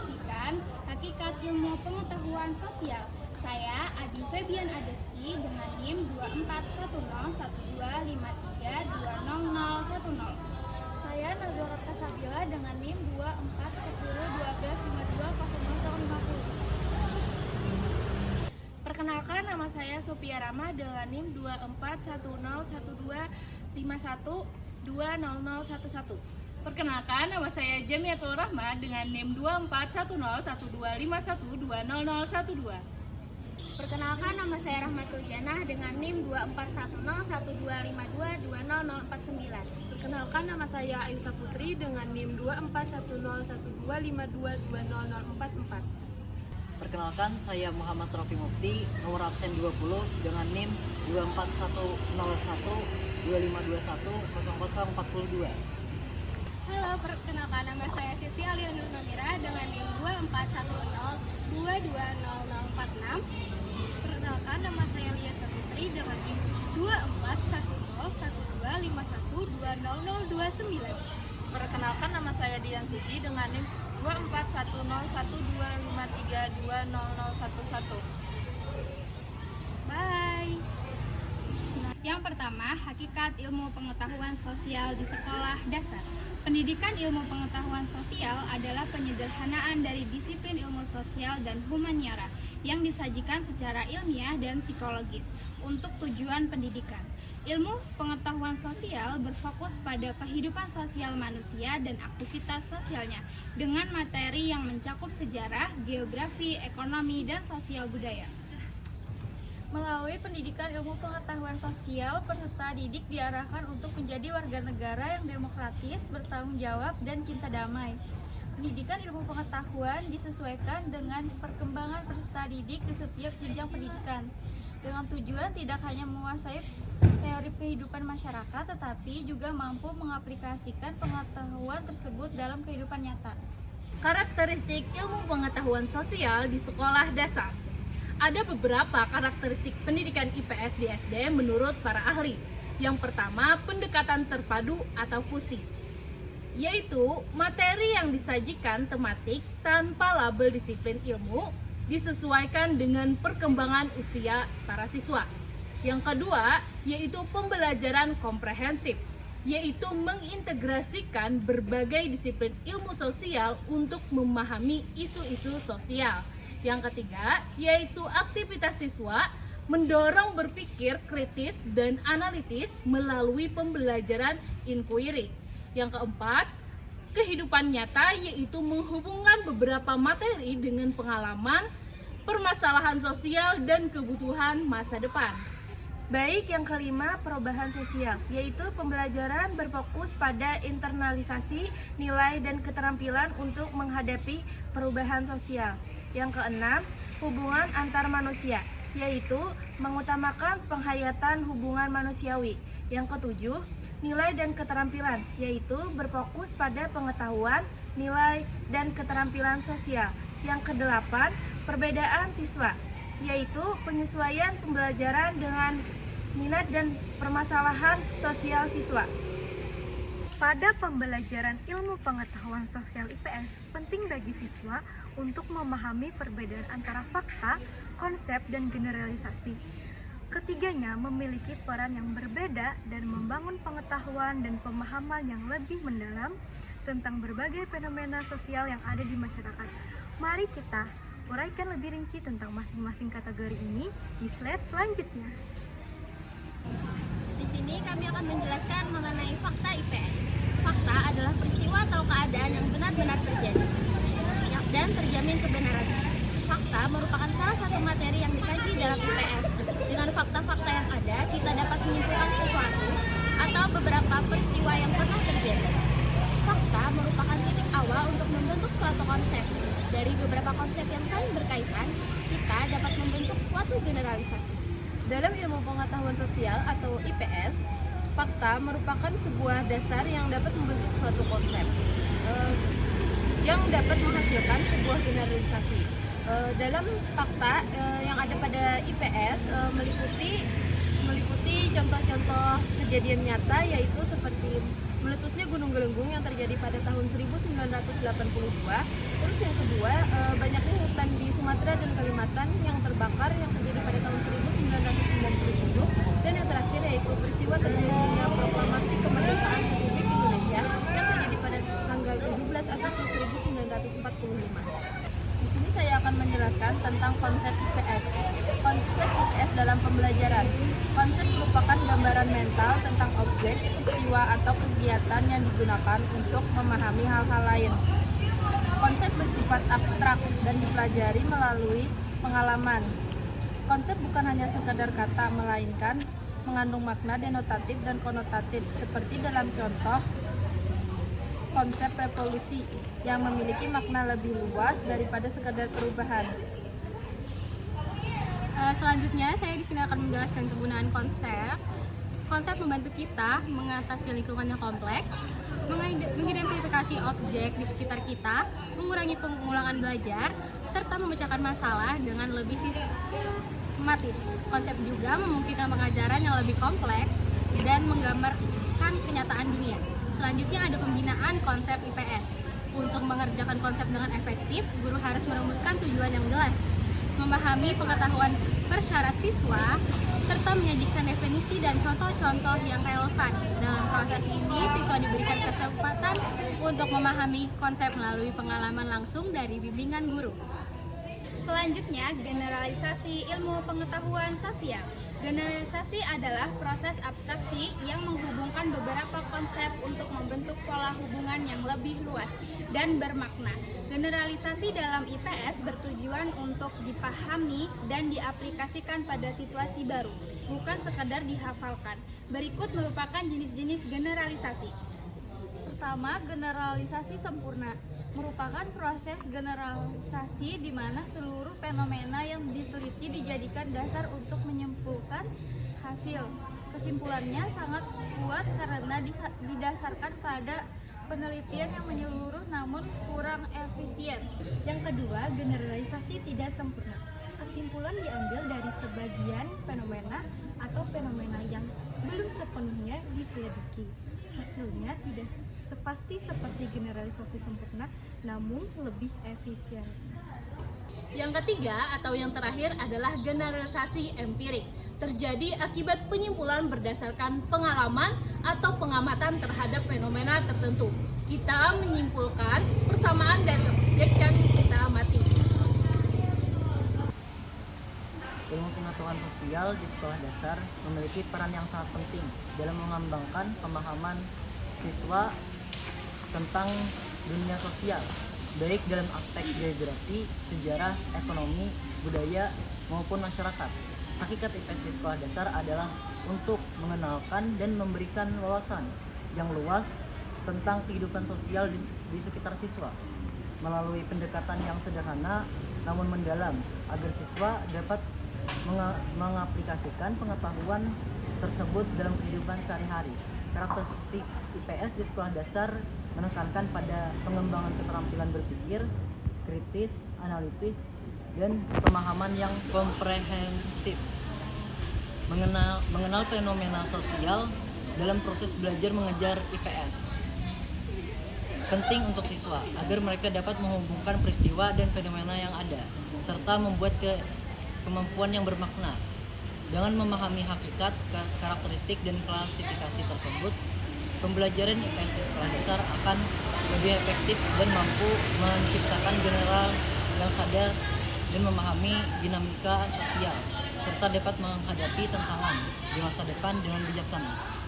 menyaksikan Hakikat Ilmu Pengetahuan Sosial. Saya Adi Febian Adeski dengan NIM 24101253200010. Saya Nazora Kasabila dengan NIM 2410125250. Perkenalkan, nama saya Sophia Rama dengan NIM 24101251200011. Perkenalkan, nama saya Jamiatul Rahma dengan NIM 24101251200012. Perkenalkan, nama saya Rahmatul Janah dengan NIM 24101252200049. Perkenalkan, nama saya Aisyah Putri dengan NIM 24101252200044. Perkenalkan, saya Muhammad Rofi Mufti, nomor absen 20 dengan NIM 2410125210042. Halo, perkenalkan nama saya Siti Aliana Namira dengan NIM 2410220046. Perkenalkan, nama saya Lia Saputri dengan NIM 24101251200029. Perkenalkan, nama saya Dian Suci dengan NIM 24101253200011. Bye. Yang pertama, hakikat ilmu pengetahuan sosial di sekolah dasar. Pendidikan ilmu pengetahuan sosial adalah penyederhanaan dari disiplin ilmu sosial dan humaniora yang disajikan secara ilmiah dan psikologis untuk tujuan pendidikan. Ilmu pengetahuan sosial berfokus pada kehidupan sosial manusia dan aktivitas sosialnya dengan materi yang mencakup sejarah, geografi, ekonomi, dan sosial budaya. Melalui pendidikan ilmu pengetahuan sosial, peserta didik diarahkan untuk menjadi warga negara yang demokratis, bertanggung jawab, dan cinta damai. Pendidikan ilmu pengetahuan disesuaikan dengan perkembangan peserta didik di setiap jenjang pendidikan, dengan tujuan tidak hanya menguasai teori kehidupan masyarakat, tetapi juga mampu mengaplikasikan pengetahuan tersebut dalam kehidupan nyata. Karakteristik ilmu pengetahuan sosial di sekolah dasar. Ada beberapa karakteristik pendidikan IPS di SD menurut para ahli. Yang pertama, pendekatan terpadu atau fusi, yaitu materi yang disajikan tematik tanpa label disiplin ilmu, disesuaikan dengan perkembangan usia para siswa. Yang kedua, yaitu pembelajaran komprehensif, yaitu mengintegrasikan berbagai disiplin ilmu sosial untuk memahami isu-isu sosial. Yang ketiga, yaitu aktivitas siswa mendorong berpikir kritis dan analitis melalui pembelajaran inquiry. Yang keempat, kehidupan nyata, yaitu menghubungkan beberapa materi dengan pengalaman, permasalahan sosial, dan kebutuhan masa depan. Baik, yang kelima, perubahan sosial, yaitu pembelajaran berfokus pada internalisasi nilai dan keterampilan untuk menghadapi perubahan sosial. Yang keenam, hubungan antar manusia, yaitu mengutamakan penghayatan hubungan manusiawi. Yang ketujuh, nilai dan keterampilan, yaitu berfokus pada pengetahuan, nilai, dan keterampilan sosial. Yang kedelapan, perbedaan siswa, yaitu penyesuaian pembelajaran dengan minat dan permasalahan sosial siswa. Pada pembelajaran ilmu pengetahuan sosial IPS, penting bagi siswa untuk memahami perbedaan antara fakta, konsep, dan generalisasi. Ketiganya memiliki peran yang berbeda dan membangun pengetahuan dan pemahaman yang lebih mendalam tentang berbagai fenomena sosial yang ada di masyarakat. Mari kita uraikan lebih rinci tentang masing-masing kategori ini di slide selanjutnya. Di sini kami akan menjelaskan mengenai fakta IPS. Fakta adalah peristiwa atau keadaan yang benar-benar terjadi dan terjamin kebenarannya. Fakta merupakan salah satu materi yang dikaji dalam IPS. Dengan fakta-fakta yang ada, kita dapat menyimpulkan sesuatu atau beberapa peristiwa yang pernah terjadi. Fakta merupakan titik awal untuk membentuk suatu konsep. Dari beberapa konsep yang saling berkaitan, kita dapat membentuk suatu generalisasi. Dalam ilmu pengetahuan sosial atau IPS, fakta merupakan sebuah dasar yang dapat membentuk suatu konsep yang dapat menghasilkan sebuah generalisasi. Dalam fakta yang ada pada IPS meliputi contoh-contoh kejadian nyata, yaitu seperti meletusnya Gunung Gelenggung yang terjadi pada tahun 1982. Terus yang kedua, banyaknya hutan di Sumatera dan Kalimantan yang terbakar yang terjadi pada tahun 1997. Dan yang terakhir yaitu peristiwa terjadinya proklamasi kemerdekaan Republik Indonesia yang terjadi pada tanggal 17 Agustus 1945. Di sini saya akan menjelaskan tentang konsep IPS. Konsep IPS dalam pembelajaran. Konsep merupakan gambaran mental tentang objek, peristiwa atau kegiatan yang digunakan untuk memahami hal-hal lain. Konsep bersifat abstrak dan dipelajari melalui pengalaman. Konsep bukan hanya sekadar kata, melainkan mengandung makna denotatif dan konotatif, seperti dalam contoh konsep revolusi yang memiliki makna lebih luas daripada sekadar perubahan. Selanjutnya, saya di sini akan menjelaskan kegunaan konsep. Konsep membantu kita mengatasi lingkungan yang kompleks, mengidentifikasi objek di sekitar kita, mengurangi pengulangan belajar, serta memecahkan masalah dengan lebih sistematis. Konsep juga memungkinkan pengajaran yang lebih kompleks dan menggambarkan kenyataan dunia. Selanjutnya ada pembinaan konsep IPS. Untuk mengerjakan konsep dengan efektif, guru harus merumuskan tujuan yang jelas, memahami pengetahuan persyarat siswa, serta menyajikan definisi dan contoh-contoh yang relevan. Dalam proses ini, siswa diberikan kesempatan untuk memahami konsep melalui pengalaman langsung dari bimbingan guru. Selanjutnya, generalisasi ilmu pengetahuan sosial. Generalisasi adalah proses abstraksi yang menghubungkan beberapa konsep untuk membentuk pola hubungan yang lebih luas dan bermakna. Generalisasi dalam IPS bertujuan untuk dipahami dan diaplikasikan pada situasi baru, bukan sekadar dihafalkan. Berikut merupakan jenis-jenis generalisasi. Pertama, generalisasi sempurna merupakan proses generalisasi di mana seluruh fenomena yang diteliti dijadikan dasar untuk menyimpulkan hasil. Kesimpulannya sangat kuat karena didasarkan pada penelitian yang menyeluruh namun kurang efisien. Yang kedua, generalisasi tidak sempurna. Kesimpulan diambil dari sebagian fenomena atau fenomena yang belum sepenuhnya diselidiki. Hasilnya tidak sepasti seperti generalisasi sempurna, namun lebih efisien. Yang ketiga atau yang terakhir adalah generalisasi empirik. Terjadi akibat penyimpulan berdasarkan pengalaman atau pengamatan terhadap fenomena tertentu. Kita menyimpulkan persamaan dari objek yang kita amati. Ilmu pengetahuan sosial di sekolah dasar memiliki peran yang sangat penting dalam mengembangkan pemahaman siswa tentang dunia sosial, baik dalam aspek geografi, sejarah, ekonomi, budaya, maupun masyarakat. Hakikat IPS di sekolah dasar adalah untuk mengenalkan dan memberikan wawasan yang luas tentang kehidupan sosial di sekitar siswa melalui pendekatan yang sederhana namun mendalam agar siswa dapat mengaplikasikan pengetahuan tersebut dalam kehidupan sehari-hari. Karakteristik IPS di sekolah dasar menekankan pada pengembangan keterampilan berpikir, kritis, analitis, dan pemahaman yang komprehensif. Mengenal fenomena sosial dalam proses belajar mengajar IPS. Penting untuk siswa agar mereka dapat menghubungkan peristiwa dan fenomena yang ada, serta membuat kemampuan yang bermakna. Dengan memahami hakikat, karakteristik, dan klasifikasi tersebut, pembelajaran IPS di sekolah dasar akan lebih efektif dan mampu menciptakan general yang sadar dan memahami dinamika sosial, serta dapat menghadapi tantangan di masa depan dengan bijaksana.